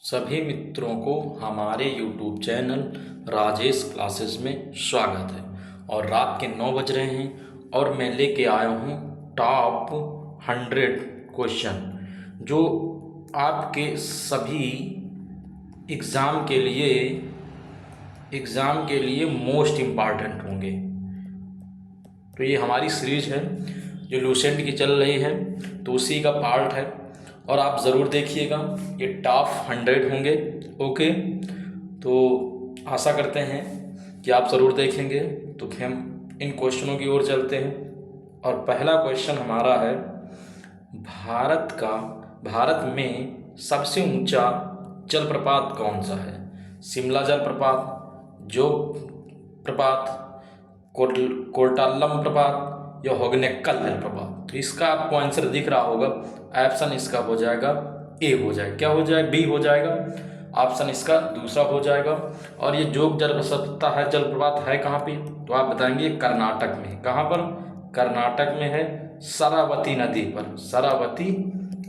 सभी मित्रों को हमारे YouTube चैनल राजेश क्लासेस में स्वागत है। और रात के 9 बज रहे हैं और मैं लेके आया हूँ टॉप 100 क्वेश्चन जो आपके सभी एग्ज़ाम के लिए मोस्ट इम्पॉर्टेंट होंगे। तो ये हमारी सीरीज है जो लूसेंट की चल रही है, तो उसी का पार्ट है और आप ज़रूर देखिएगा। ये टॉप 100 होंगे। ओके, तो आशा करते हैं कि आप ज़रूर देखेंगे। तो हम इन क्वेश्चनों की ओर चलते हैं और पहला क्वेश्चन हमारा है, भारत में सबसे ऊंचा जलप्रपात कौन सा है? शिमला जलप्रपात, जोग प्रपात, कोर्टाल्लम प्रपात या होगनेकल जलप्रपात? तो इसका आपको आंसर दिख रहा होगा। ऑप्शन इसका हो जाएगा ए हो जाएगा, क्या हो जाएगा? बी हो जाएगा। ऑप्शन इसका दूसरा हो जाएगा। और ये जोग जलप्रपात है कहाँ पे? तो आप बताएंगे कर्नाटक में। कहाँ पर? कर्नाटक में है, शरावती नदी पर। शरावती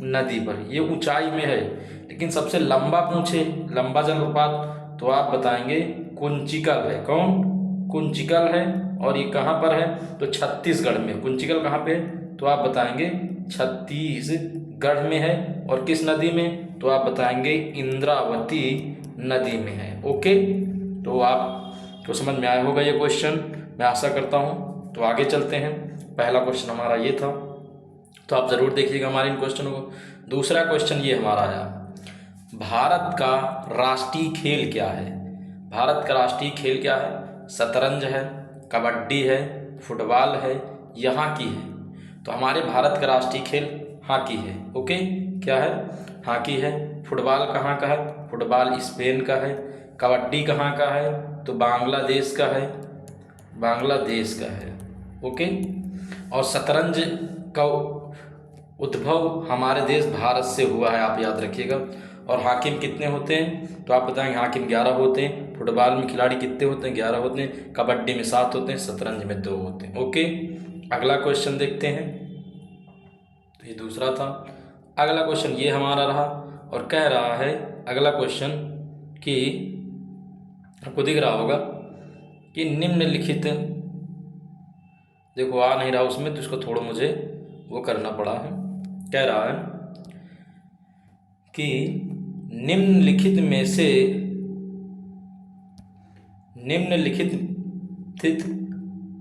नदी पर ये ऊंचाई में है, लेकिन सबसे लंबा जलप्रपात तो आप बताएंगे कुंचिकल है। कौन? कुंचिकल है। और ये कहाँ पर है? तो छत्तीसगढ़ में। कुंचिकल कहाँ पे है? तो आप बताएंगे छत्तीसगढ़ में है। और किस नदी में? तो आप बताएंगे इंद्रावती नदी में है। ओके, तो आपको समझ में आया होगा ये क्वेश्चन, मैं आशा करता हूँ। तो आगे चलते हैं। पहला क्वेश्चन हमारा ये था, तो आप ज़रूर देखिएगा हमारे इन क्वेश्चनों को। दूसरा क्वेश्चन ये हमारा आया, भारत का राष्ट्रीय खेल क्या है? भारत का राष्ट्रीय खेल क्या है? शतरंज है, कबड्डी है, फुटबॉल है या हॉकी है? तो हमारे भारत का राष्ट्रीय खेल हॉकी है। ओके, क्या है? हॉकी है। फुटबॉल कहाँ का है? फुटबॉल स्पेन का है। कबड्डी कहाँ का है? तो बांग्लादेश का है। बांग्लादेश का है। ओके, और शतरंज का उद्भव हमारे देश भारत से हुआ है, आप याद रखिएगा। और हॉकी में कितने होते हैं? तो आप बताएंगे हॉकी में 11 होते हैं। फुटबॉल में खिलाड़ी कितने होते हैं? 11 होते हैं। कबड्डी में 7 होते हैं। शतरंज में 2 होते हैं। ओके, अगला क्वेश्चन देखते हैं। तो ये दूसरा था। अगला क्वेश्चन ये हमारा रहा और कह रहा है अगला क्वेश्चन कि आपको दिख रहा होगा कि निम्नलिखित, देखो आ नहीं रहा उसमें, तो इसको थोड़ा मुझे वो करना पड़ा है। कह रहा है कि निम्नलिखित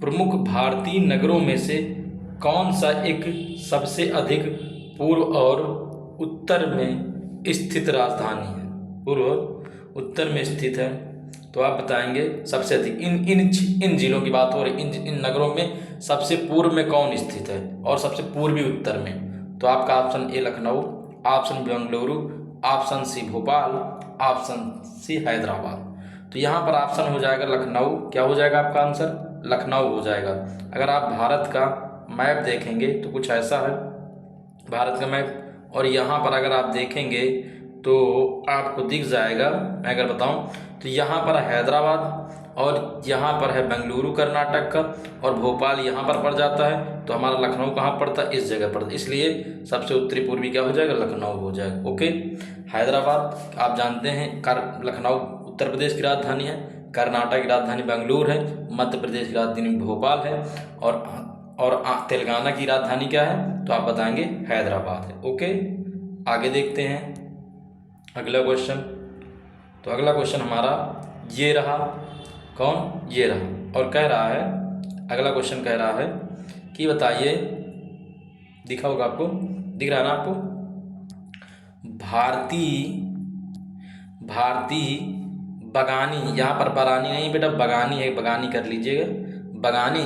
प्रमुख भारतीय नगरों में से कौन सा एक सबसे अधिक पूर्व और उत्तर में स्थित राजधानी है? पूर्व और उत्तर में स्थित है। तो आप बताएंगे सबसे अधिक इन जिलों की बात हो रही, इन नगरों में सबसे पूर्व में कौन स्थित है और सबसे पूर्वी उत्तर में? तो आपका option A Lucknow, option B Bengaluru, option C Bhopal, option C Hyderabad. तो यहाँ पर ऑप्शन हो जाएगा लखनऊ। क्या हो जाएगा आपका आंसर? लखनऊ हो जाएगा। अगर आप भारत का मैप देखेंगे तो कुछ ऐसा है भारत का मैप, और यहाँ पर अगर आप देखेंगे तो आपको दिख जाएगा, मैं अगर बताऊं तो यहाँ पर हैदराबाद और यहाँ पर है बेंगलुरु कर्नाटक का, और भोपाल यहाँ पर पड़ जाता है। तो हमारा लखनऊ कहाँ पड़ता है? इस जगह पड़ता है, इसलिए सबसे उत्तरी पूर्वी क्या हो जाएगा? लखनऊ हो जाएगा। ओके, हैदराबाद आप जानते हैं, लखनऊ उत्तर प्रदेश की राजधानी है, कर्नाटक की राजधानी बेंगलुरु है, मध्य प्रदेश की राजधानी भोपाल है, और तेलंगाना की राजधानी क्या है? तो आप बताएंगे हैदराबाद है। ओके, आगे देखते हैं अगला क्वेश्चन। तो अगला क्वेश्चन हमारा ये रहा। कौन? ये रहा। और कह रहा है, अगला क्वेश्चन कह रहा है कि बताइए, दिखा होगा आपको, दिख रहा है ना आपको? भारतीय बगानी, यहाँ पर बरानी नहीं बेटा, बगानी है, बगानी कर लीजिएगा। बगानी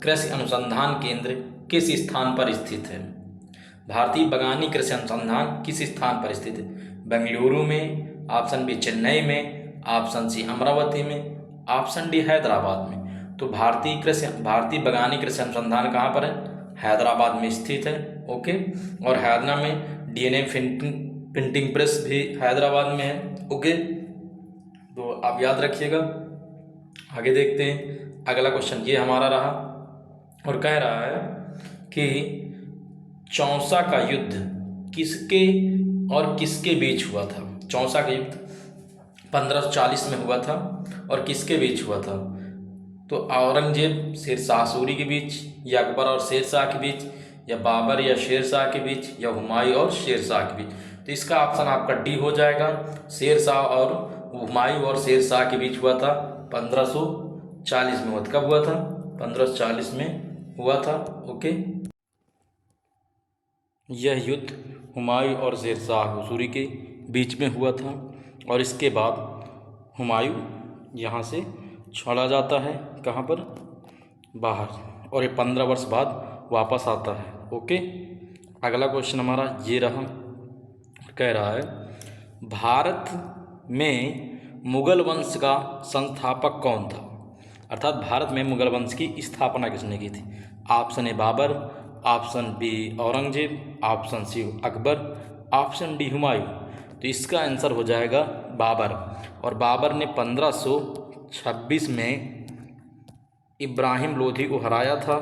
कृषि अनुसंधान केंद्र किस स्थान पर स्थित है? भारतीय बगानी कृषि अनुसंधान किस स्थान पर स्थित है? बेंगलुरु में, ऑप्शन बी चेन्नई में, ऑप्शन सी अमरावती में, ऑप्शन डी हैदराबाद में। तो भारतीय बगानी कृषि अनुसंधान कहाँ पर है? हैदराबाद में स्थित है। ओके, और हैदरा में डीएनए प्रिंटिंग प्रेस भी हैदराबाद में है। ओके, तो आप याद रखिएगा। आगे देखते हैं। अगला क्वेश्चन ये हमारा रहा और कह रहा है कि चौसा का युद्ध किसके और किसके बीच हुआ था? चौसा का युद्ध 1540 में हुआ था और किसके बीच हुआ था? तो औरंगजेब शेरशाह सूरी के बीच, या अकबर और शेरशाह के बीच, या बाबर या शेरशाह के बीच, या हुमायूं और शेरशाह के बीच। तो इसका ऑप्शन आपका डी हो जाएगा, शेरशाह और हुमायूं और शेरशाह के बीच हुआ था 1540 में हुआ था। कब हुआ था? 1540 में हुआ था। ओके, यह युद्ध हुमायूं और शेरशाह सूरी के बीच में हुआ था और इसके बाद हुमायूं यहाँ से छोड़ा जाता है, कहाँ पर? बाहर, और ये 15 वर्ष बाद वापस आता है। ओके, अगला क्वेश्चन हमारा ये रहा, कह रहा है भारत में मुगल वंश का संस्थापक कौन था? अर्थात भारत में मुगल वंश की स्थापना किसने की थी? Option A Babur, option B Aurangzeb, option C Akbar, option D Humayun. तो इसका आंसर हो जाएगा बाबर। और बाबर ने 1526 में इब्राहिम लोधी को हराया था,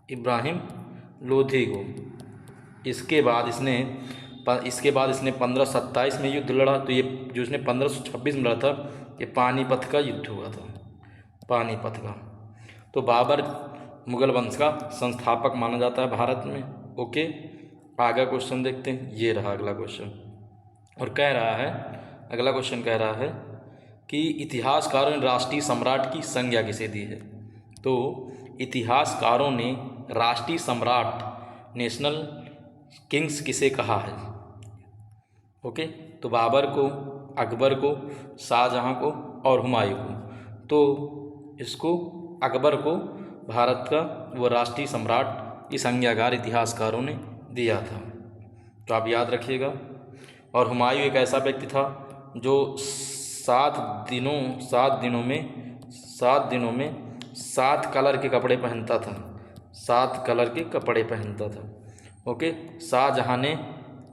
इब्राहिम लोधी को। इसके बाद इसने 1527 में युद्ध लड़ा। तो ये जो इसने 1526 में लड़ा था, ये पानीपत का युद्ध हुआ था, पानीपत का। तो बाबर मुगल वंश का संस्थापक माना जाता है भारत में। ओके, आगे क्वेश्चन देखते हैं। ये रहा अगला क्वेश्चन, और कह रहा है, अगला क्वेश्चन कह रहा है कि इतिहासकारों ने राष्ट्रीय सम्राट की संज्ञा किसे दी है? तो इतिहासकारों ने राष्ट्रीय सम्राट, नेशनल किंग्स किसे कहा है? ओके, तो बाबर को, अकबर को, शाहजहां को और हुमायूं को। तो इसको अकबर को भारत का वो राष्ट्रीय सम्राट की संज्ञागार इतिहासकारों ने दिया था, तो आप याद रखिएगा। और हुमायूं एक ऐसा व्यक्ति था जो 7 दिनों में 7 कलर के कपड़े पहनता था, 7 कलर के कपड़े पहनता था। ओके, शाहजहां ने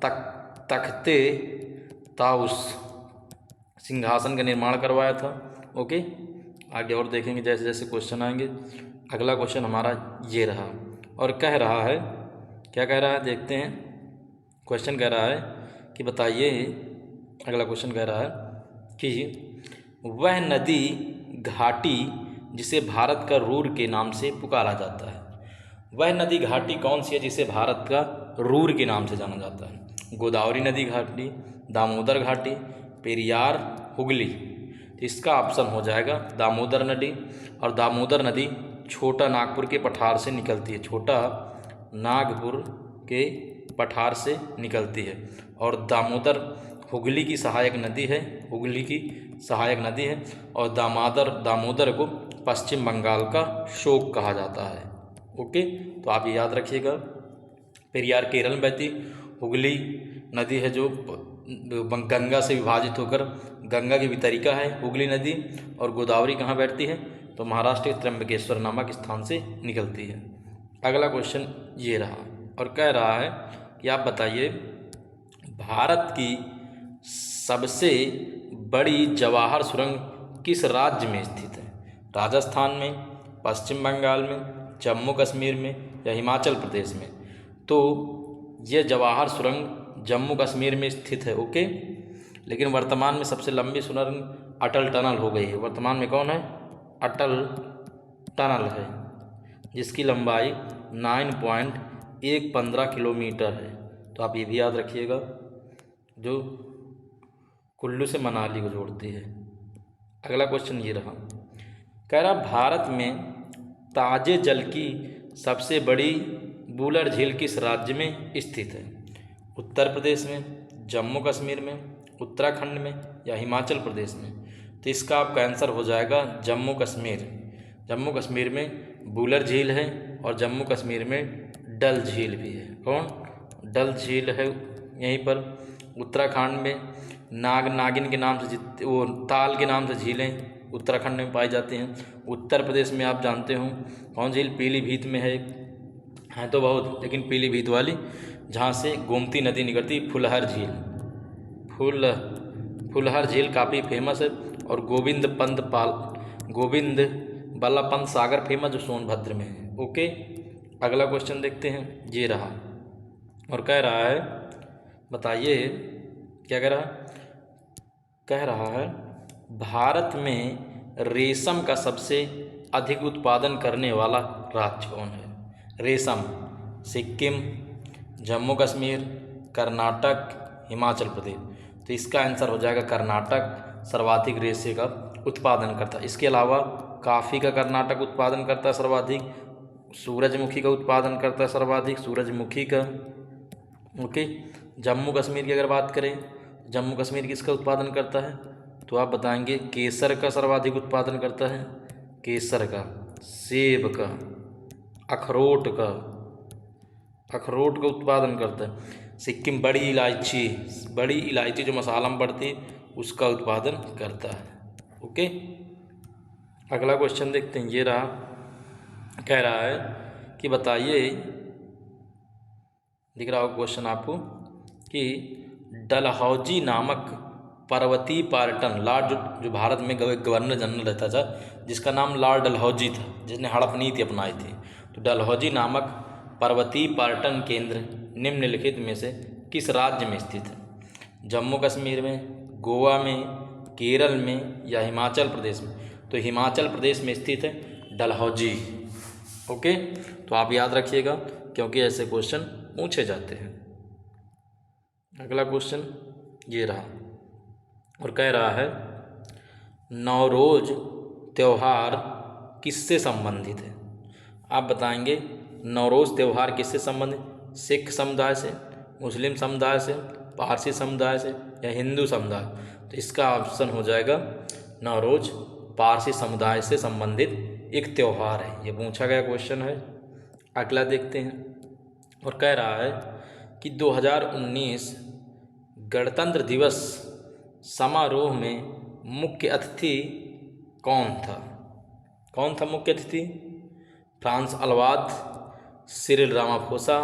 तख्ते ताउस सिंहासन का निर्माण करवाया था। ओके, आगे और देखेंगे जैसे जैसे क्वेश्चन आएंगे। अगला क्वेश्चन हमारा ये रहा, और कह रहा है, क्या कह रहा है देखते हैं। क्वेश्चन कह रहा है कि बताइए, अगला क्वेश्चन कह रहा है कि वह नदी घाटी जिसे भारत का रूर के नाम से पुकारा जाता है, वह नदी घाटी कौन सी है जिसे भारत का रूर के नाम से जाना जाता है? गोदावरी नदी घाटी, दामोदर घाटी, पेरियार, हुगली। तो इसका ऑप्शन हो जाएगा दामोदर नदी। और दामोदर नदी छोटा नागपुर के पठार से निकलती है, छोटा नागपुर के पठार से निकलती है। और दामोदर हुगली की सहायक नदी है, हुगली की सहायक नदी है। और दामोदर को पश्चिम बंगाल का शोक कहा जाता है। ओके, तो आप ये याद रखिएगा। पेरियार केरल में बहती हुगली नदी है जो गंगा से विभाजित होकर गंगा की वितरिका है हुगली नदी। और गोदावरी कहाँ बैठती है? तो महाराष्ट्र के त्र्यंबकेश्वर नामक स्थान से निकलती है। अगला क्वेश्चन ये रहा, और कह रहा है कि आप बताइए भारत की सबसे बड़ी जवाहर सुरंग किस राज्य में स्थित है? राजस्थान में, पश्चिम बंगाल में, जम्मू कश्मीर में, या हिमाचल प्रदेश में? तो ये जवाहर सुरंग जम्मू कश्मीर में स्थित है। ओके, लेकिन वर्तमान में सबसे लंबी सुरंग अटल टनल हो गई है। वर्तमान में कौन है? अटल टनल है, जिसकी लंबाई 9.115 किलोमीटर है। तो आप ये भी याद रखिएगा, जो कुल्लू से मनाली को जोड़ती है। अगला क्वेश्चन ये रहा, कह रहा भारत में ताजे जल की सबसे बड़ी बूलर झील किस राज्य में स्थित है? उत्तर प्रदेश में, जम्मू कश्मीर में, उत्तराखंड में, या हिमाचल प्रदेश में? तो इसका आपका आंसर हो जाएगा जम्मू कश्मीर। जम्मू कश्मीर में बूलर झील है और जम्मू कश्मीर में डल झील भी है। कौन? डल झील है यहीं पर। उत्तराखंड में नागिन के नाम से वो ताल के नाम से झीलें उत्तराखंड में पाई जाती हैं। उत्तर प्रदेश में आप जानते हो कौन झील? पीलीभीत में है तो बहुत, लेकिन पीलीभीत वाली जहाँ से गोमती नदी निकलती, फुलहर झील। फुलहर झील काफ़ी फेमस है। और गोविंद बल्लभ पंत सागर फेमस, जो सोनभद्र में है। ओके, अगला क्वेश्चन देखते हैं। ये रहा, और कह रहा है बताइए, क्या कह रहा है? कह रहा है भारत में रेशम का सबसे अधिक उत्पादन करने वाला राज्य कौन है? रेशम, सिक्किम, जम्मू कश्मीर, कर्नाटक, हिमाचल प्रदेश। तो इसका आंसर हो जाएगा कर्नाटक सर्वाधिक रेशे का उत्पादन करता है। इसके अलावा कॉफ़ी का कर्नाटक उत्पादन करता है सर्वाधिक, सूरजमुखी का उत्पादन करता है सर्वाधिक, सूरजमुखी का। ओके, जम्मू कश्मीर की अगर बात करें, जम्मू कश्मीर किसका उत्पादन करता है? तो आप बताएंगे केसर का सर्वाधिक उत्पादन करता है, केसर का, सेब का, अखरोट का, अखरोट का उत्पादन करता है। सिक्किम बड़ी इलायची जो मसाला में पड़ती है उसका उत्पादन करता है। ओके, अगला क्वेश्चन देखते हैं। ये रहा, कह रहा है कि बताइए, दिख रहा हो क्वेश्चन आपको, कि डलहौजी नामक पर्वतीय पर्यटन लॉर्ड जो भारत में गवर्नर जनरल रहता था, जिसका नाम लॉर्ड डलहौजी था, जिसने हड़प नीति अपनाई थी। तो डलहौजी नामक पर्वतीय पर्यटन केंद्र निम्नलिखित में से किस राज्य में स्थित है? जम्मू कश्मीर में, गोवा में, केरल में या हिमाचल प्रदेश में? तो हिमाचल प्रदेश में स्थित है डलहौजी। ओके, तो आप याद रखिएगा क्योंकि ऐसे क्वेश्चन पूछे जाते हैं। अगला क्वेश्चन ये रहा और कह रहा है नवरोज त्यौहार किससे संबंधित है? आप बताएंगे नवरोज़ त्यौहार किससे संबंधित? सिख समुदाय से, मुस्लिम समुदाय से, पारसी समुदाय से या हिंदू समुदाय? तो इसका ऑप्शन हो जाएगा नवरोज पारसी समुदाय से संबंधित एक त्यौहार है। ये पूछा गया क्वेश्चन है। अगला देखते हैं और कह रहा है कि 2019 गणतंत्र दिवस समारोह में मुख्य अतिथि कौन था? कौन था मुख्य अतिथि? फ्रांस अलवाद, सिरिल रामाफोसा,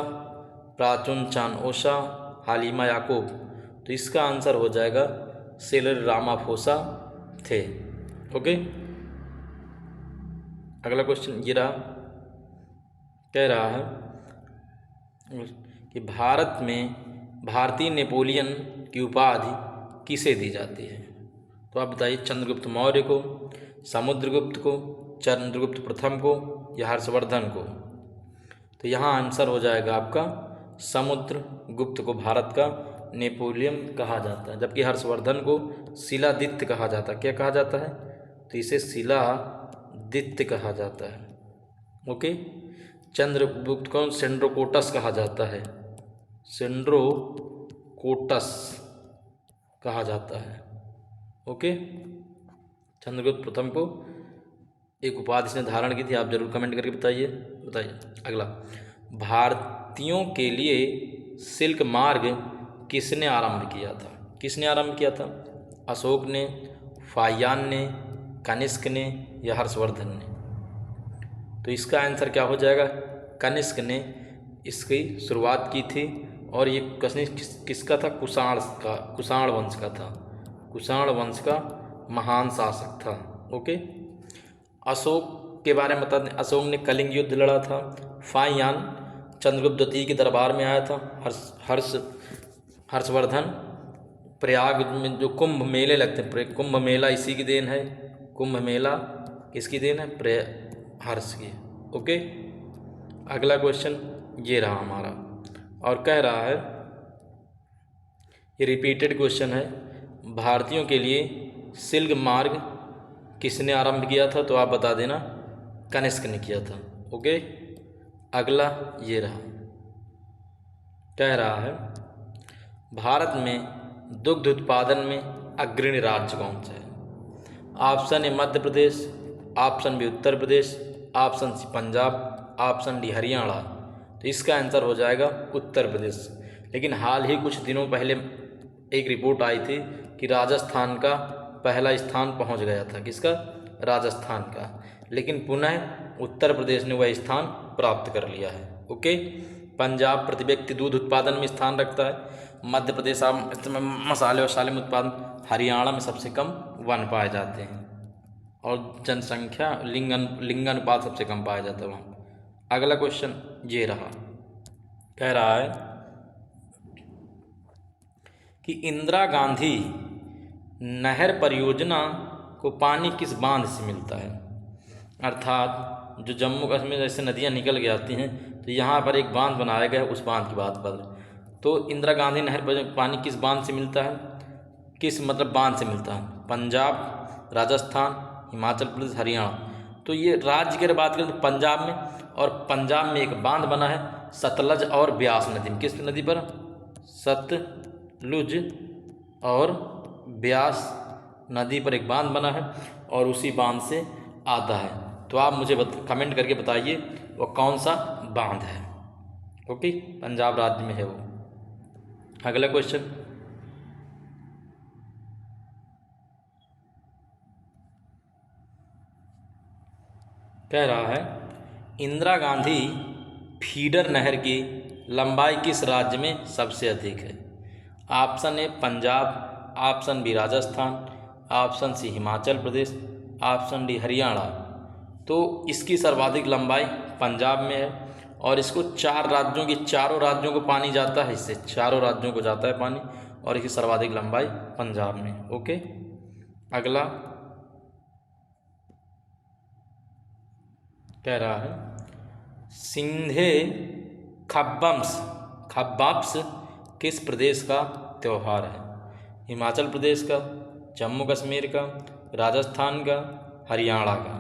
प्राचुन चान ओशा, हालिमा याकूब? तो इसका आंसर हो जाएगा सिरिल रामाफोसा थे। ओके, अगला क्वेश्चन ये रहा, कह रहा है कि भारत में भारतीय नेपोलियन की उपाधि किसे दी जाती है? तो आप बताइए, चंद्रगुप्त मौर्य को, समुद्रगुप्त को, चंद्रगुप्त प्रथम को या हर्षवर्धन को? तो यहाँ आंसर हो जाएगा आपका समुद्रगुप्त को भारत का नेपोलियन कहा जाता है, जबकि हर्षवर्धन को शिलादित्य कहा जाता है। क्या कहा जाता है? तो इसे शिलादित्य कहा जाता है। ओके, चंद्रगुप्त को सेंड्रोकोटस कहा जाता है, सेंड्रोकोटस कहा जाता है। ओके, चंद्रगुप्त प्रथम को एक उपाधि इसने धारण की थी। आप जरूर कमेंट करके बताइए। अगला, भारतीयों के लिए सिल्क मार्ग किसने आरंभ किया था? किसने आरंभ किया था? अशोक ने, फाहियान ने, कनिष्क ने या हर्षवर्धन ने? तो इसका आंसर क्या हो जाएगा? कनिष्क ने इसकी शुरुआत की थी और ये किसका था? कुषाण वंश का था। कुषाण वंश का महान शासक था। ओके, अशोक के बारे में बता दें, अशोक ने कलिंग युद्ध लड़ा था। फाहियान चंद्रगुप्त द्वितीय के दरबार में आया था। हर्षवर्धन प्रयाग में जो कुंभ मेले लगते हैं, कुंभ मेला इसी की देन है। कुंभ मेला किसकी देन है? हर्ष की। ओके, अगला क्वेश्चन ये रहा हमारा और कह रहा है, ये रिपीटेड क्वेश्चन है, भारतीयों के लिए सिल्क मार्ग किसने आरंभ किया था? तो आप बता देना, कनिष्क ने किया था। ओके, अगला ये रहा, कह रहा है भारत में दुग्ध उत्पादन में अग्रणी राज्य कौन सा है? Option A Madhya Pradesh, option B Uttar Pradesh, option C Punjab, option D Haryana. तो इसका आंसर हो जाएगा उत्तर प्रदेश। लेकिन हाल ही कुछ दिनों पहले एक रिपोर्ट आई थी कि राजस्थान का पहला स्थान पहुंच गया था। किसका? राजस्थान का। लेकिन पुनः उत्तर प्रदेश ने वह स्थान प्राप्त कर लिया है। ओके, पंजाब प्रति व्यक्ति दूध उत्पादन में स्थान रखता है। मध्य प्रदेश मसाले और साले में उत्पादन, हरियाणा में सबसे कम वन पाए जाते हैं और जनसंख्या लिंगानुपात सबसे कम पाया जाता है वहाँ। अगला क्वेश्चन ये रहा, कह रहा है कि इंदिरा गांधी नहर परियोजना को पानी किस बांध से मिलता है? अर्थात जो जम्मू कश्मीर जैसे नदियाँ निकल के आती हैं तो यहाँ पर एक बांध बनाया गया है, उस बांध की बात पर। तो इंदिरा गांधी नहर परियोजना को पानी किस बांध से मिलता है? किस मतलब बांध से मिलता है? पंजाब, राजस्थान, हिमाचल प्रदेश, हरियाणा। तो ये राज्य की बात करें तो पंजाब में, और पंजाब में एक बांध बना है सतलज और ब्यास नदी में। किस नदी पर? सतलुज और ब्यास नदी पर एक बांध बना है और उसी बांध से आता है। तो आप मुझे कमेंट करके बताइए वो कौन सा बांध है। ओके, पंजाब राज्य में है वो। अगला क्वेश्चन, कह रहा है इंदिरा गांधी फीडर नहर की लंबाई किस राज्य में सबसे अधिक है? Option A Punjab, option B Rajasthan, option C Himachal Pradesh, option D Haryana. तो इसकी सर्वाधिक लंबाई पंजाब में है और इसको चारों राज्यों को पानी जाता है, इससे चारों राज्यों को जाता है पानी, और इसकी सर्वाधिक लंबाई पंजाब में। ओके, अगला कह रहा है सिंधे खब्बाप्स किस प्रदेश का त्यौहार है? हिमाचल प्रदेश का, जम्मू कश्मीर का, राजस्थान का, हरियाणा का।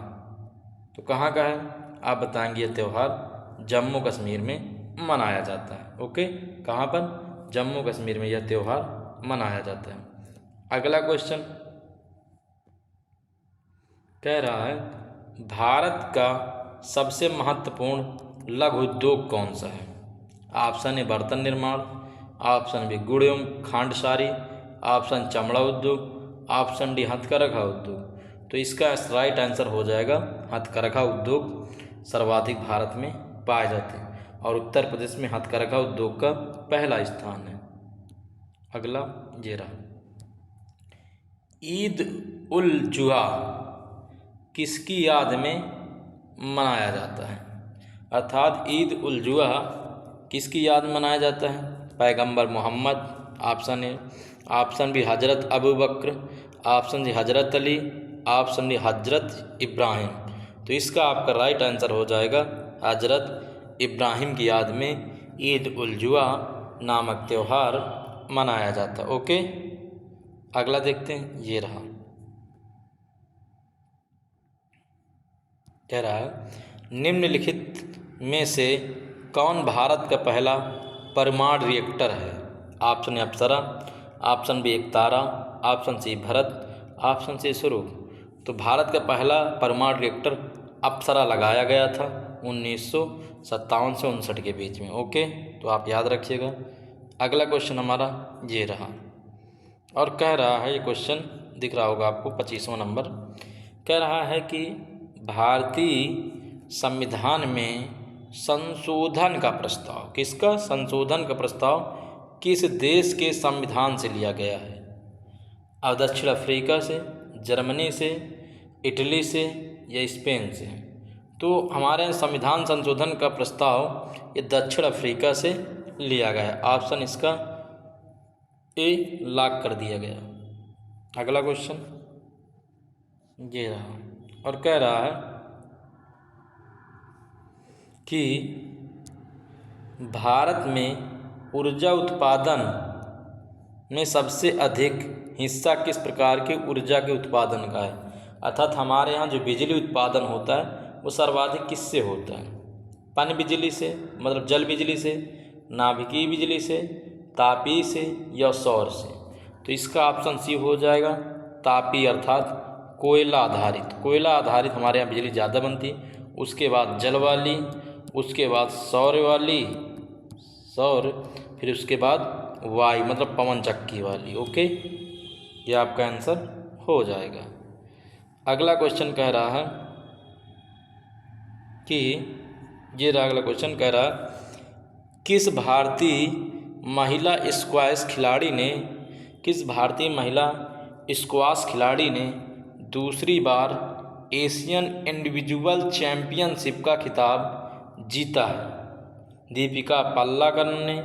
तो कहाँ का है आप बताएंगे? ये त्यौहार जम्मू कश्मीर में मनाया जाता है। ओके, कहाँ पर? जम्मू कश्मीर में यह त्यौहार मनाया जाता है। अगला क्वेश्चन कह रहा है भारत का सबसे महत्वपूर्ण लघु उद्योग कौन सा है? ऑप्शन ए बर्तन निर्माण, ऑप्शन बी गुड़ एवं खांडसारी, ऑप्शन चमड़ा उद्योग, ऑप्शन डी हथकरघा उद्योग। तो इसका राइट आंसर हो जाएगा हथकरघा उद्योग सर्वाधिक भारत में पाए जाते हैं और उत्तर प्रदेश में हथकरघा उद्योग का पहला स्थान है। अगला ये रहा, ईद उल जुहा किसकी याद में मनाया जाता है? अर्थात ईद उल जुहा किसकी याद में मनाया जाता है? पैगंबर Mohammad, option A, option B Hazrat Abu Bakr, option C Hazrat Ali, option D हजरत इब्राहिम। तो इसका आपका राइट आंसर हो जाएगा हजरत इब्राहिम की याद में ईद उल जुहा नामक त्यौहार मनाया जाता है। ओके, अगला देखते हैं, ये रहा, कह रहा है निम्नलिखित में से कौन भारत का पहला परमाणु रिएक्टर है? Option A Apsara, option B Ektara, option C Bharat, option C Swaroop. तो भारत का पहला परमाणु रिएक्टर अप्सरा लगाया गया था 1957 से 59 के बीच में। ओके, तो आप याद रखिएगा। अगला क्वेश्चन हमारा ये रहा और कह रहा है, ये क्वेश्चन दिख रहा होगा आपको 25वां नंबर। कह रहा है कि भारतीय संविधान में संशोधन का प्रस्ताव, किसका संशोधन का प्रस्ताव किस देश के संविधान से लिया गया है? अब दक्षिण अफ्रीका से, जर्मनी से, इटली से या स्पेन से? तो हमारे संविधान संशोधन का प्रस्ताव ये दक्षिण अफ्रीका से लिया गया है। ऑप्शन इसका ए लॉक कर दिया गया। अगला क्वेश्चन ये रहा और कह रहा है कि भारत में ऊर्जा उत्पादन में सबसे अधिक हिस्सा किस प्रकार की ऊर्जा के उत्पादन का है? अर्थात हमारे यहाँ जो बिजली उत्पादन होता है वो सर्वाधिक किससे होता है? पन बिजली से, मतलब जल बिजली से, नाभिकीय बिजली से, तापीय से या सौर से? तो इसका ऑप्शन सी हो जाएगा तापीय, अर्थात कोयला आधारित। कोयला आधारित हमारे यहाँ बिजली ज़्यादा बनती, उसके बाद जल वाली, उसके बाद सौर वाली, फिर उसके बाद वायु मतलब पवन चक्की वाली। ओके, ये आपका आंसर हो जाएगा। अगला क्वेश्चन कह रहा है कि ये अगला क्वेश्चन कह रहा है किस भारतीय महिला स्क्वाश खिलाड़ी ने दूसरी बार एशियन इंडिविजुअल चैंपियनशिप का खिताब जीता है? दीपिका पाल्लाकर ने,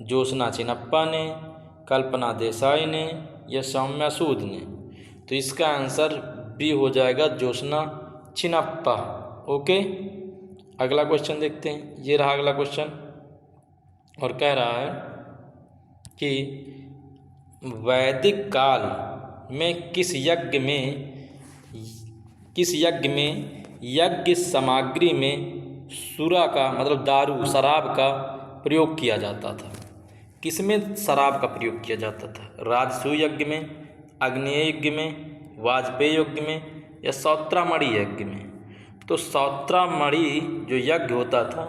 ज्योत्सना चिनप्पा ने, कल्पना देसाई ने या सौम्या सूद ने? तो इसका आंसर बी हो जाएगा, ज्योत्सना चिनप्पा। ओके, अगला क्वेश्चन देखते हैं। ये रहा अगला क्वेश्चन और कह रहा है कि वैदिक काल में किस यज्ञ में यज्ञ सामग्री में सुरा का मतलब दारू शराब का प्रयोग किया जाता था? किसमें शराब का प्रयोग किया जाता था? राजसूय यज्ञ में, अग्नेय यज्ञ में, वाजपेयी यज्ञ में या सौत्रामणि यज्ञ में? तो सौत्रामणि जो यज्ञ होता था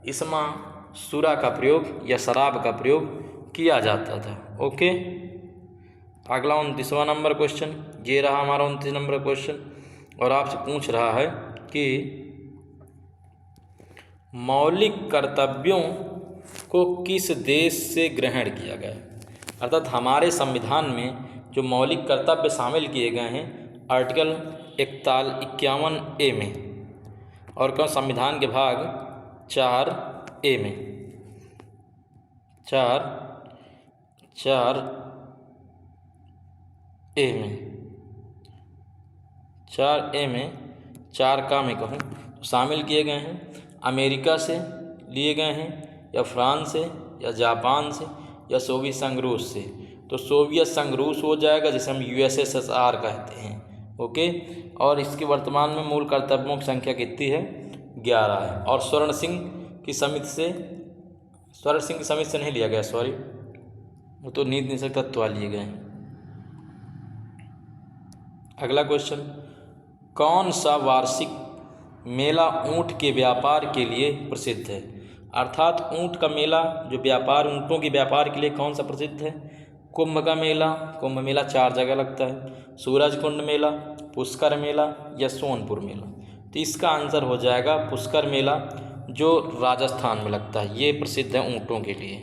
इसमें सुरा का प्रयोग या शराब का प्रयोग किया जाता था। ओके, अगला 29वां नंबर क्वेश्चन, ये रहा हमारा 29 नंबर क्वेश्चन और आपसे पूछ रहा है कि मौलिक कर्तव्यों को किस देश से ग्रहण किया गया? अर्थात हमारे संविधान में जो मौलिक कर्तव्य शामिल किए गए हैं आर्टिकल 51A में और कौन संविधान के भाग 4A में 4A में 4 का मैं कहूँ तो शामिल किए गए हैं। अमेरिका से लिए गए हैं या फ्रांस से या जापान से या सोवियत संघ रूस से? तो सोवियत संघ रूस हो जाएगा जिसे हम USSR कहते हैं। ओके, और इसके वर्तमान में मूल कर्तव्यों की संख्या कितनी है? 11 है। और स्वर्ण सिंह की समिति से नहीं लिया गया, सॉरी, वो तो नीति निषेध तत्व लिए गए हैं। अगला क्वेश्चन, कौन सा वार्षिक मेला ऊँट के व्यापार के लिए प्रसिद्ध है? अर्थात ऊँट का मेला जो व्यापार, ऊँटों के व्यापार के लिए कौन सा प्रसिद्ध है? कुंभ का मेला। कुंभ मेला 4 जगह लगता है, सूरजकुंड मेला, पुष्कर मेला या सोनपुर मेला? तो इसका आंसर हो जाएगा पुष्कर मेला जो राजस्थान में लगता है। ये प्रसिद्ध है ऊँटों के लिए,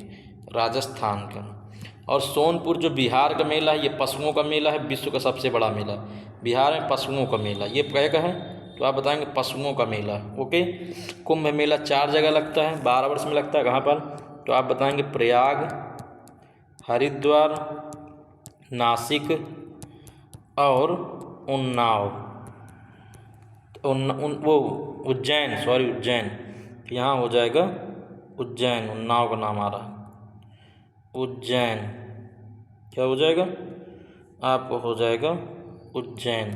राजस्थान का। और सोनपुर जो बिहार का मेला है, ये पशुओं का मेला है, विश्व का सबसे बड़ा मेला बिहार में पशुओं का मेला। ये कहेगा है तो आप बताएंगे पशुओं का मेला। ओके, कुंभ मेला 4 जगह लगता है, 12 वर्ष में लगता है। कहाँ पर? तो आप बताएंगे प्रयाग, हरिद्वार, नासिक और उन्नाव। उज्जैन, सॉरी उज्जैन, यहाँ हो जाएगा उज्जैन। उन्नाव का नाम आ रहा, उज्जैन क्या हो जाएगा? आपको हो जाएगा उज्जैन।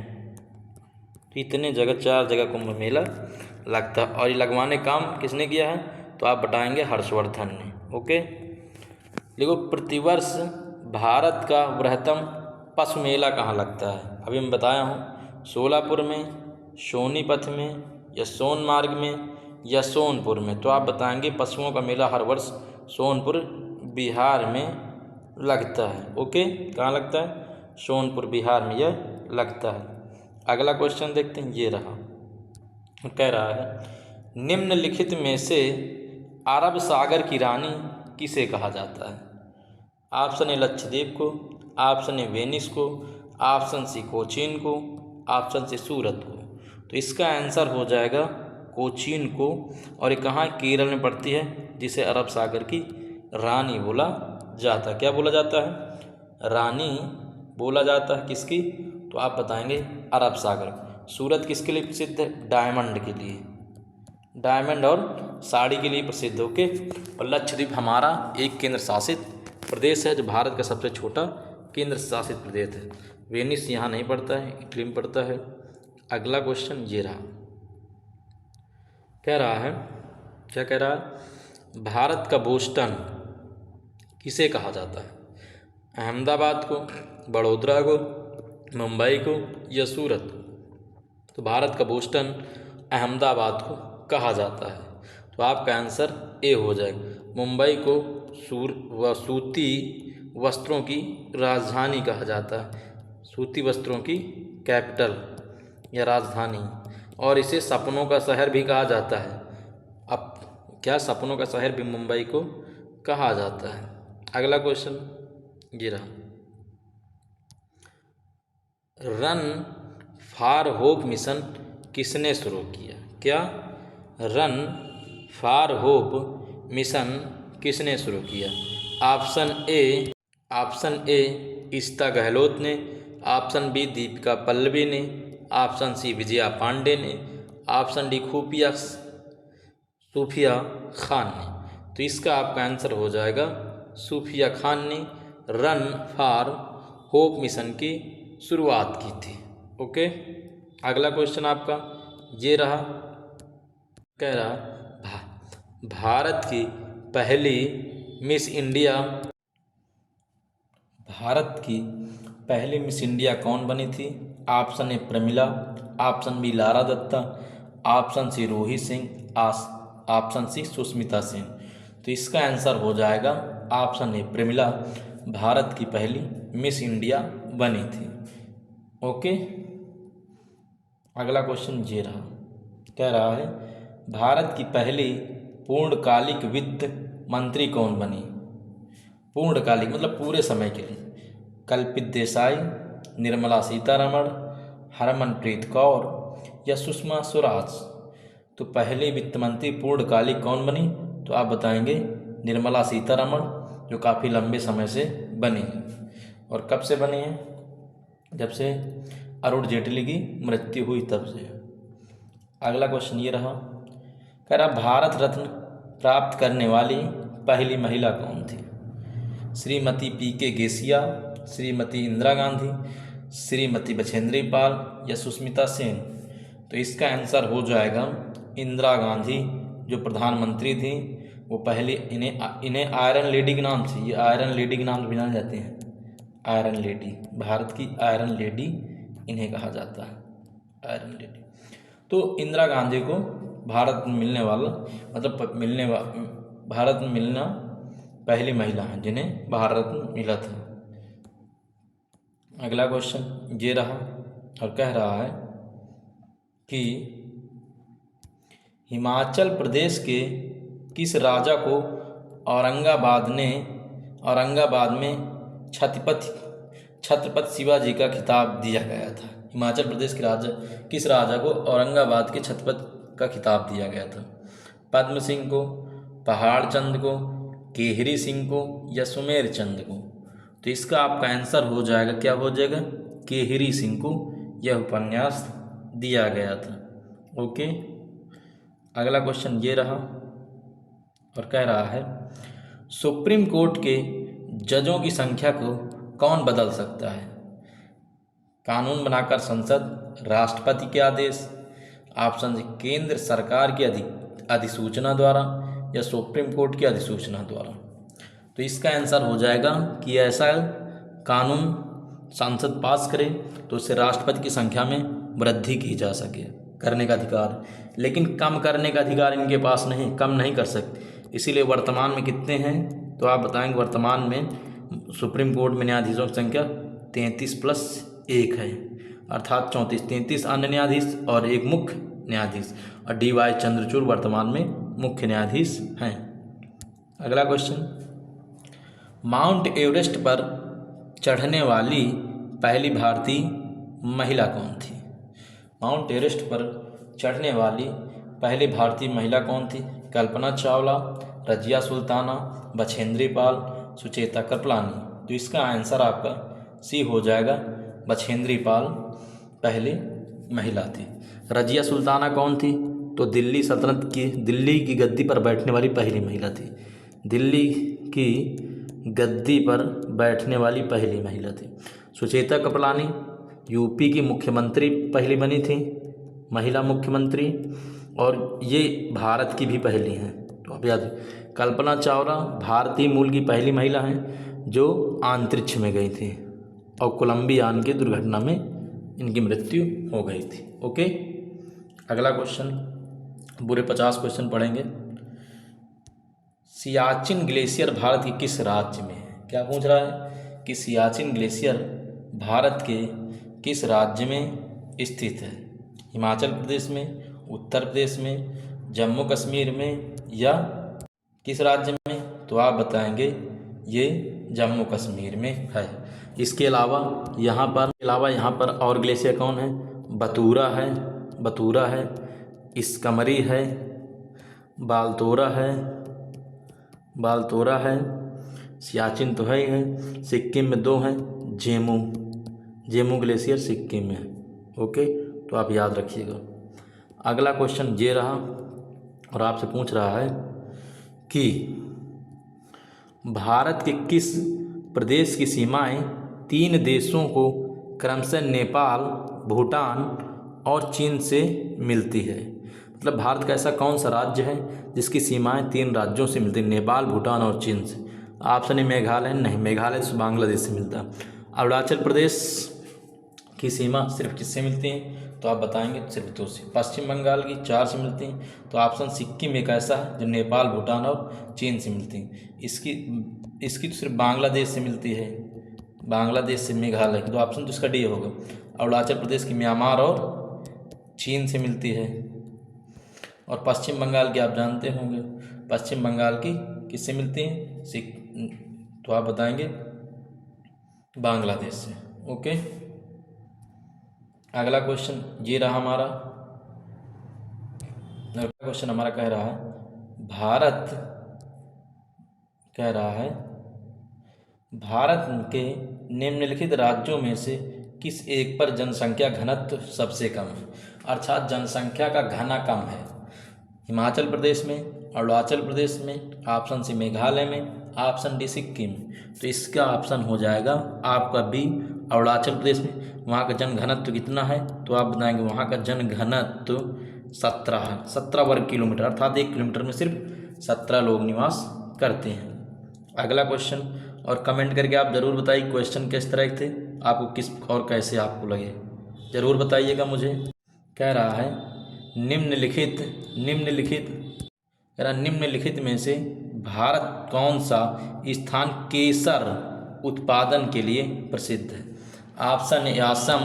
तो इतने जगह 4 जगह कुंभ मेला लगता है। और ये लगवाने काम किसने किया है? तो आप बताएंगे हर्षवर्धन ने। ओके, देखो प्रतिवर्ष भारत का बृहत्तम पशु मेला कहाँ लगता है? अभी मैं बताया हूँ, सोलापुर में, सोनीपत में या सोनमार्ग में या सोनपुर में? तो आप बताएंगे पशुओं का मेला हर वर्ष सोनपुर बिहार में लगता है। ओके, कहाँ लगता है? सोनपुर बिहार में यह लगता है। अगला क्वेश्चन देखते हैं, ये रहा, कह रहा है निम्नलिखित में से अरब सागर की रानी किसे कहा जाता है? ऑप्शन ए लक्षद्वीप को, ऑप्शन ए वेनिस को, ऑप्शन सी कोचीन को, ऑप्शन सी सूरत को? तो इसका आंसर हो जाएगा कोचीन को। और ये कहाँ? केरल में पड़ती है, जिसे अरब सागर की रानी बोला जाता है। क्या बोला जाता है? रानी बोला जाता है। किसकी? तो आप बताएंगे अरब सागर। सूरत किसके लिए प्रसिद्ध है? डायमंड के लिए, डायमंड और साड़ी के लिए प्रसिद्ध। ओके, और लक्षद्वीप हमारा एक केंद्र शासित प्रदेश है जो भारत का सबसे छोटा केंद्र शासित प्रदेश है। वेनिस यहाँ नहीं पड़ता है, इटली में पड़ता है। अगला क्वेश्चन ये रहा, कह रहा है, क्या कह रहा है? भारत का बोस्टन किसे कहा जाता है? अहमदाबाद को, बड़ौदा को, मुंबई को या सूरत? तो भारत का बोस्टन अहमदाबाद को कहा जाता है। तो आपका आंसर ए हो जाएगा। मुंबई को सूती वस्त्रों की राजधानी कहा जाता है, सूती वस्त्रों की कैपिटल या राजधानी। और इसे सपनों का शहर भी कहा जाता है। अब क्या सपनों का शहर भी मुंबई को कहा जाता है? अगला क्वेश्चन ये रहा, रन फॉर होप मिशन किसने शुरू किया? क्या? रन फॉर होप मिशन किसने शुरू किया? ऑप्शन ए इस्ता गहलोत ने, ऑप्शन बी दीपिका पल्लवी ने, ऑप्शन सी विजया पांडे ने, ऑप्शन डी सूफिया खान ने। तो इसका आपका आंसर हो जाएगा सूफिया खान ने रन फॉर होप मिशन की शुरुआत की थी। ओके, अगला क्वेश्चन आपका ये रहा, कह रहा भारत की पहली मिस इंडिया, भारत की पहली मिस इंडिया कौन बनी थी? Option A Pramila, option B Lara Dutta, option C Rohi Singh, option C Sushmita Sen. तो इसका आंसर हो जाएगा ऑप्शन ए प्रमिला भारत की पहली मिस इंडिया बनी थी। ओके, अगला क्वेश्चन ये रहा, कह रहा है भारत की पहली पूर्णकालिक वित्त मंत्री कौन बनी? पूर्णकालिक मतलब पूरे समय के लिए। कल्पित देसाई, निर्मला सीतारमण, हरमनप्रीत कौर या सुषमा स्वराज। तो पहले वित्त मंत्री पूर्णकालिक कौन बनी? तो आप बताएंगे निर्मला सीतारमण, जो काफ़ी लंबे समय से बनी है। और कब से बनी है? जब से अरुण जेटली की मृत्यु हुई तब से। अगला क्वेश्चन ये रहा, कह रहा भारत रत्न प्राप्त करने वाली पहली महिला कौन थी? श्रीमती पी.के. गेसिया, श्रीमती इंदिरा गांधी, श्रीमती बछेंद्री पाल या सुष्मिता सेन। तो इसका आंसर हो जाएगा इंदिरा गांधी, जो प्रधानमंत्री थी वो पहली। इन्हें आयरन लेडी के नाम से, ये आयरन लेडी के नाम से भी जाने जाते हैं। आयरन लेडी, भारत की आयरन लेडी इन्हें कहा जाता है, आयरन लेडी। तो इंदिरा गांधी को भारत में मिलने वाला मतलब भारत में मिलना पहली महिला हैं जिन्हें भारत रत्न मिला था। अगला क्वेश्चन ये रहा और कह रहा है कि हिमाचल प्रदेश के किस राजा को औरंगाबाद में छत्रपति शिवाजी का खिताब दिया गया था? हिमाचल प्रदेश के किस राजा को औरंगाबाद के छत्रपति का खिताब दिया गया था? पद्म सिंह को, पहाड़ चंद को, केहरी सिंह को या सुमेर चंद को? तो इसका आपका आंसर हो जाएगा, क्या हो जाएगा? केहरी सिंह को यह उपन्यास दिया गया था। ओके, अगला क्वेश्चन ये रहा और कह रहा है सुप्रीम कोर्ट के जजों की संख्या को कौन बदल सकता है? कानून बनाकर संसद, राष्ट्रपति के आदेश, ऑप्शन सी केंद्र सरकार की अधिसूचना द्वारा या सुप्रीम कोर्ट की अधिसूचना द्वारा। तो इसका आंसर हो जाएगा कि ऐसा कानून संसद पास करे तो उससे राष्ट्रपति की संख्या में वृद्धि की जा सके, करने का अधिकार। लेकिन कम करने का अधिकार इनके पास नहीं, कम नहीं कर सकते। इसीलिए वर्तमान में कितने हैं? तो आप बताएंगे वर्तमान में सुप्रीम कोर्ट में न्यायाधीशों की संख्या 33+1 है, अर्थात 34। 33 अन्य न्यायाधीश और एक मुख्य न्यायाधीश, और डी.वाई. चंद्रचूड़ वर्तमान में मुख्य न्यायाधीश हैं। अगला क्वेश्चन, माउंट एवरेस्ट पर चढ़ने वाली पहली भारतीय महिला कौन थी? माउंट एवरेस्ट पर चढ़ने वाली पहली भारतीय महिला कौन थी? कल्पना चावला, रजिया सुल्ताना, बछेंद्री पाल, सुचेता कृपलानी। तो इसका आंसर आपका सी हो जाएगा, बछेंद्री पाल पहली महिला थी। रजिया सुल्ताना कौन थी? तो दिल्ली सल्तनत की, दिल्ली की गद्दी पर बैठने वाली पहली महिला थी। दिल्ली की गद्दी पर बैठने वाली पहली महिला थी। सुचेता कृपलानी यूपी की मुख्यमंत्री पहली बनी थी, महिला मुख्यमंत्री, और ये भारत की भी पहली हैं। तो अब याद, कल्पना चावला भारतीय मूल की पहली महिला हैं जो अंतरिक्ष में गई थी, और कोलंबिया यान की दुर्घटना में इनकी मृत्यु हो गई थी। ओके, अगला क्वेश्चन, पूरे 50 क्वेश्चन पढ़ेंगे। सियाचिन ग्लेशियर भारत के किस राज्य में है? क्या पूछ रहा है कि सियाचिन ग्लेशियर भारत के किस राज्य में स्थित है? हिमाचल प्रदेश में, उत्तर प्रदेश में, जम्मू कश्मीर में या किस राज्य में? तो आप बताएंगे ये जम्मू कश्मीर में है। इसके अलावा यहाँ पर और ग्लेशियर कौन है? बतूरा है, इस्कमरी है, बालतोरा है, सियाचिन तो है ही है। सिक्किम में 2 हैं, जेमू ग्लेशियर सिक्किम में है। ओके, तो आप याद रखिएगा। अगला क्वेश्चन ये रहा और आपसे पूछ रहा है कि भारत के किस प्रदेश की सीमाएं 3 देशों को क्रमशः नेपाल, भूटान और चीन से मिलती है। मतलब भारत का ऐसा कौन सा राज्य है जिसकी सीमाएं 3 राज्यों से मिलती हैं, नेपाल, भूटान और चीन से। ऑप्शन ए मेघालय, नहीं, मेघालय से बांग्लादेश से मिलता है। अरुणाचल प्रदेश की सीमा सिर्फ किससे मिलती है, तो आप बताएंगे सिर्फ 2 से। पश्चिम बंगाल की 4 से मिलती हैं, तो ऑप्शन सिक्किम एक ऐसा है जो नेपाल, भूटान और चीन से मिलती हैं। इसकी तो सिर्फ बांग्लादेश से मिलती है, बांग्लादेश से मेघालय की, तो ऑप्शन तो इसका डी होगा। अरुणाचल प्रदेश की म्यांमार और चीन से मिलती है। और पश्चिम बंगाल की आप जानते होंगे, पश्चिम बंगाल की किससे मिलती हैं, तो आप बताएंगे बांग्लादेश से। ओके, अगला क्वेश्चन ये रहा हमारा। अगला क्वेश्चन हमारा कह रहा है भारत के निम्नलिखित राज्यों में से किस एक पर जनसंख्या घनत्व सबसे कम है, अर्थात जनसंख्या का घना कम है। हिमाचल प्रदेश में, अरुणाचल प्रदेश में, ऑप्शन सी मेघालय में, ऑप्शन डी सिक्किम। तो इसका ऑप्शन हो जाएगा आपका बी, अरुणाचल प्रदेश में। वहाँ का जन घनत्व कितना है, तो आप बताएंगे वहाँ का जन घनत्व 17 है, 17 वर्ग किलोमीटर, अर्थात 1 किलोमीटर में सिर्फ 17 लोग निवास करते हैं। अगला क्वेश्चन, और कमेंट करके आप ज़रूर बताइए क्वेश्चन किस तरह थे, आपको किस और कैसे आपको लगे, ज़रूर बताइएगा मुझे। कह रहा है निम्नलिखित में से भारत कौन सा स्थान केसर उत्पादन के लिए प्रसिद्ध है। Option A Assam,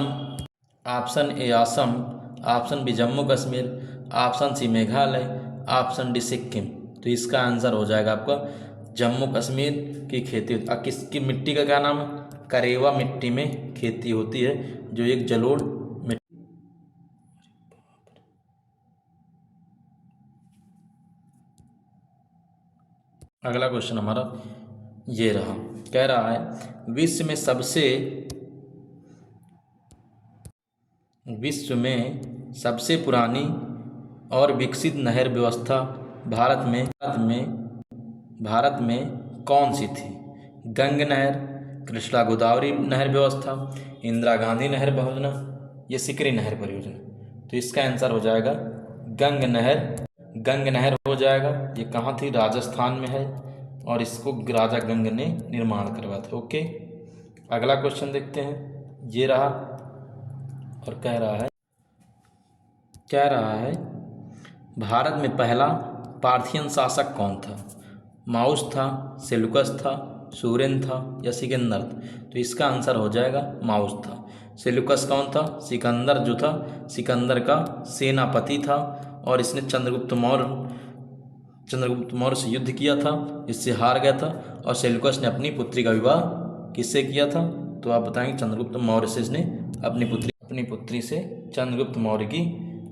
option B Jammu Kashmir, option C Meghalaya, option D Sikkim. तो इसका आंसर हो जाएगा आपका जम्मू कश्मीर की खेती। किसकी मिट्टी का क्या नाम है, करेवा मिट्टी में खेती होती है, जो एक जलोढ़ मिट्टी। अगला क्वेश्चन हमारा ये रहा, कह रहा है विश्व में सबसे पुरानी और विकसित नहर व्यवस्था भारत में कौन सी थी। गंग नहर, कृष्णा गोदावरी नहर व्यवस्था, इंदिरा गांधी नहर परियोजना या सिकरी नहर परियोजना। तो इसका आंसर हो जाएगा गंग नहर हो जाएगा। ये कहाँ थी, राजस्थान में है, और इसको राजा गंग ने निर्माण करवाया था। ओके, अगला क्वेश्चन देखते हैं, ये रहा और कह रहा है भारत में पहला पार्थियन शासक कौन था। माउस था, सेल्यूकस था, सूरेन था या सिकंदर। तो इसका आंसर हो जाएगा माउस था। सेल्यूकस कौन था, सिकंदर जो था, सिकंदर का सेनापति था, और इसने चंद्रगुप्त मौर्य से युद्ध किया था, इससे हार गया था, और सेल्यूकस ने अपनी पुत्री का विवाह किससे किया था, तो आप बताएंगे चंद्रगुप्त मौर्य से इसने अपनी पुत्री से चंद्रगुप्त मौर्य की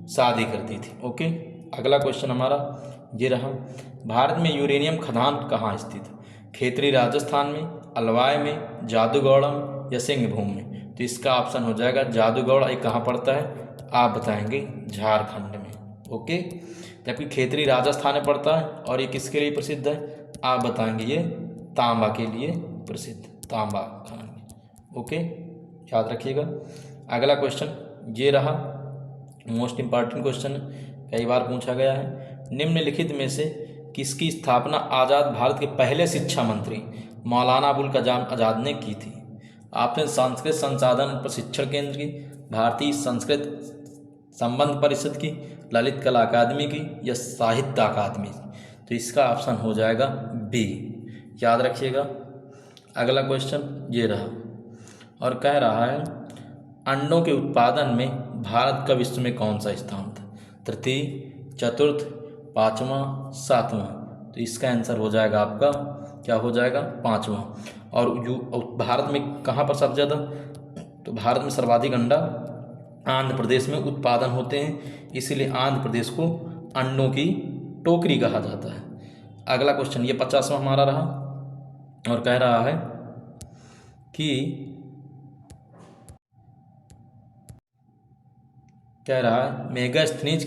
शादी कर दी थी। ओके, अगला क्वेश्चन हमारा ये रहा, भारत में यूरेनियम खदान कहाँ स्थित है। खेतरी राजस्थान में, अलवाय में, जादूगौड़म या सिंहभूम में। तो इसका ऑप्शन हो जाएगा जादूगौड़। ये कहाँ पड़ता है, आप बताएंगे झारखंड में। ओके, जबकि खेतरी राजस्थान में पड़ता है, और ये किसके लिए प्रसिद्ध है, आप बताएंगे ये तांबा के लिए प्रसिद्ध, तांबा खान। ओके, याद रखिएगा। अगला क्वेश्चन ये रहा, मोस्ट इम्पॉर्टेंट क्वेश्चन, कई बार पूछा गया है। निम्नलिखित में से किसकी स्थापना आज़ाद भारत के पहले शिक्षा मंत्री मौलाना अबुल कलाम आज़ाद ने की थी। आपने संस्कृत संसाधन प्रशिक्षण केंद्र की, भारतीय संस्कृत संबंध परिषद की, ललित कला अकादमी की या साहित्य अकादमी। तो इसका ऑप्शन हो जाएगा बी, याद रखिएगा। अगला क्वेश्चन ये रहा और कह रहा है अंडों के उत्पादन में भारत का विश्व में कौन सा स्थान था। तृतीय, चतुर्थ, पाँचवा, सातवां। तो इसका आंसर हो जाएगा आपका क्या हो जाएगा, पाँचवा। और भारत में कहाँ पर सबसे ज़्यादा, तो भारत में सर्वाधिक अंडा आंध्र प्रदेश में उत्पादन होते हैं, इसीलिए आंध्र प्रदेश को अंडों की टोकरी कहा जाता है। अगला क्वेश्चन ये 50वां हमारा रहा और कह रहा है कि कह रहा है मेगास्थनीज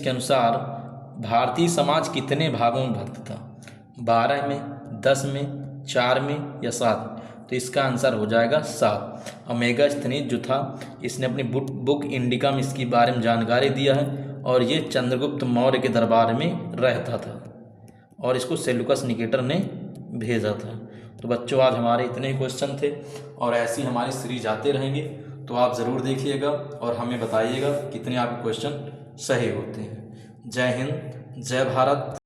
के अनुसार भारतीय समाज कितने भागों में विभक्त था? 12 में, 10 में, 4 में या 7? तो इसका आंसर हो जाएगा 7। और मेगास्थनीज जो था इसने अपनी बुक इंडिका में इसके बारे में जानकारी दिया है और ये चंद्रगुप्त मौर्य के दरबार में रहता था और इसको सेल्यूकस निकेटर ने भेजा था। तो बच्चों आज हमारे इतने ही क्वेश्चन थे और ऐसी हमारी सीरीज आते रहेंगे, तो आप ज़रूर देखिएगा और हमें बताइएगा कितने आपके क्वेश्चन सही होते हैं। जय हिंद, जय भारत।